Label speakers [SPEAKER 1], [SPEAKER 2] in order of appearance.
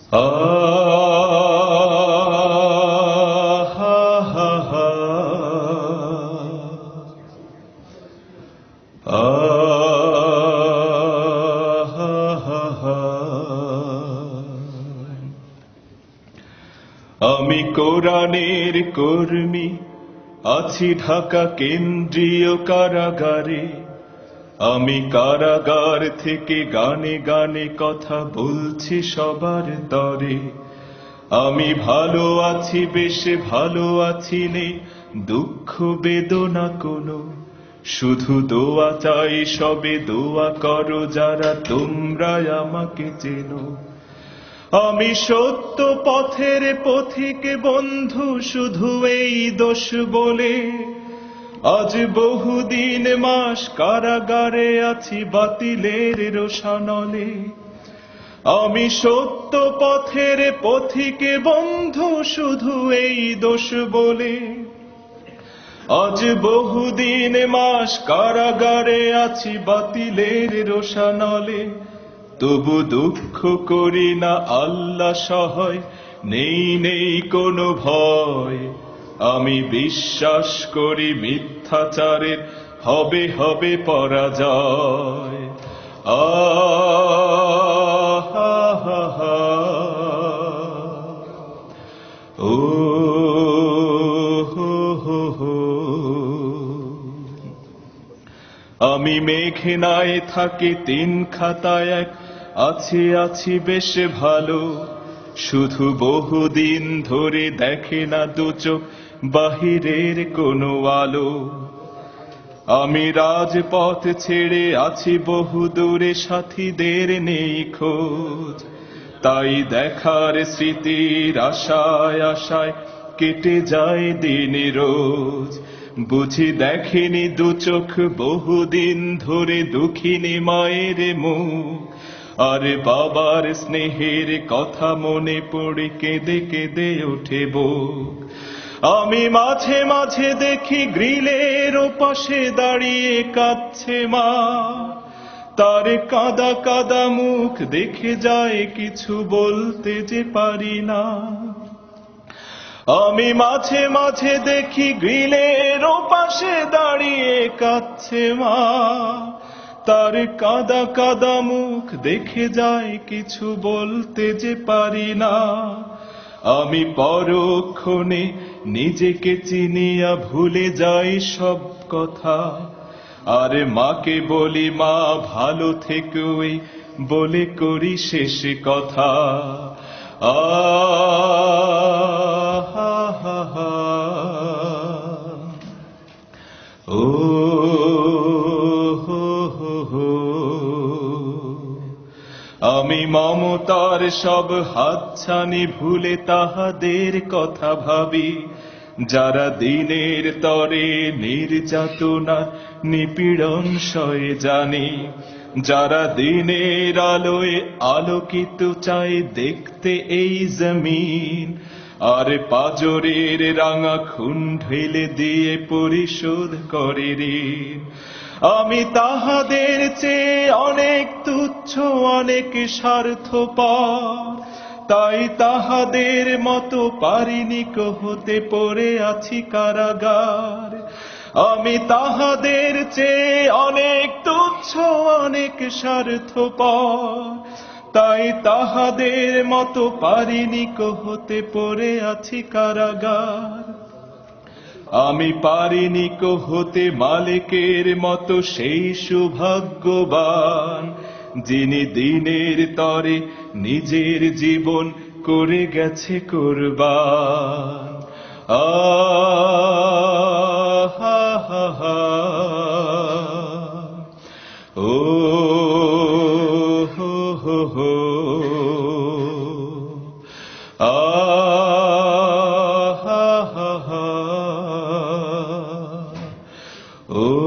[SPEAKER 1] আমি কোরআনের কর্মী আছি ঢাকা কেন্দ্রীয় কারাগারে। আমি কারাগার থেকে গানে গানে কথা বলছি সবার তরে। আমি ভালো আছি, বেশ ভালো আছি নে, দুঃখ বেদনা কোনো, শুধু দোয়া চাই, সবে দোয়া করো যারা তোমরা আমাকে চেনো। আমি সত্য পথের পথিক বন্ধু, শুধু এই দোষ বলে আজ বহুদিন মাস কারাগারে আছি বাতিলের রোষানলে। আমি সত্য পথের পথিক বন্ধু, শুধু এই দোষ বলে আজ বহুদিন মাস কারাগারে আছি বাতিলের রোষানলে। তবু দুঃখ করি না, আল্লাহ সহায়, নেই নেই কোনো ভয়। আমি বিশ্বাস করি মিথ্যাচারের হবে হবে পরাজয়। ও আমি মেঘনায় থাকি, তিন খাতায় এক, আছি আছি বেশ ভালো, শুধু বহুদিন ধরে দেখে না দু চোখ বাহিরের কোনো আলো। আমি রাজপথ ছেড়ে আছি বহু দূরে, সাথীদের নেই খোঁজ, তাই দেখার স্মৃতির আশায় আশায় কেটে যায় দিন রোজ। বুঝি দেখেনি দু চোখ বহুদিন ধরে দুঃখিনী মায়ের মুখ, আর বাবার স্নেহের কথা মনে পড়ে কেঁদে কেঁদে ওঠে বুক। আমি মাঝে মাঝে দেখি গ্রিলের ওপাশে দাঁড়িয়ে কাঁদছে মা, তার কাঁদা কাঁদা মুখ দেখে যায়, কিছু বলতে যে পারি না। আমি মাঝে মাঝে দেখি গ্রিলের ওপাশে দাঁড়িয়ে কাঁদছে মা, তার কাঁদা কাঁদা মুখ দেখে যায়, কিছু বলতে যে পারি না। আমি পরক্ষণে নিজেকে চিনিয়া ভুলে যাই সব কথা, আর মাকে বলি মা ভালো থেকো, বলে করি শেষ কথা। ও আমি মমতার সব হাতছানি ভুলে তাহাদের কথা ভাবি, যারা দিনের তরে নির্যাতনা নিপীড়ন সয়ে জানি, যারা দিনের আলোয় আলোকিত চায় দেখতে এই জমিন, আর পাজরের রাঙা খুন ঢেলে দিয়ে পরিশোধ করে ঋণ। আমি তাহাদের চেয়ে অনেক তুচ্ছ, অনেক স্বার্থপর, তাই তাহাদের মতো পারিনি হতে পড়ে আছি কারাগার। আমি তাহাদের চেয়ে অনেক তুচ্ছ, অনেক স্বার্থপর, তাই তাহাদের মতো পারিনি হতে পড়ে আছি কারাগার। আমি পারিনি হতে মালিকের মতো সেই সৌভাগ্যবান, যিনি দিনের তরে নিজের জীবন করে গেছে কুরবান। ও ও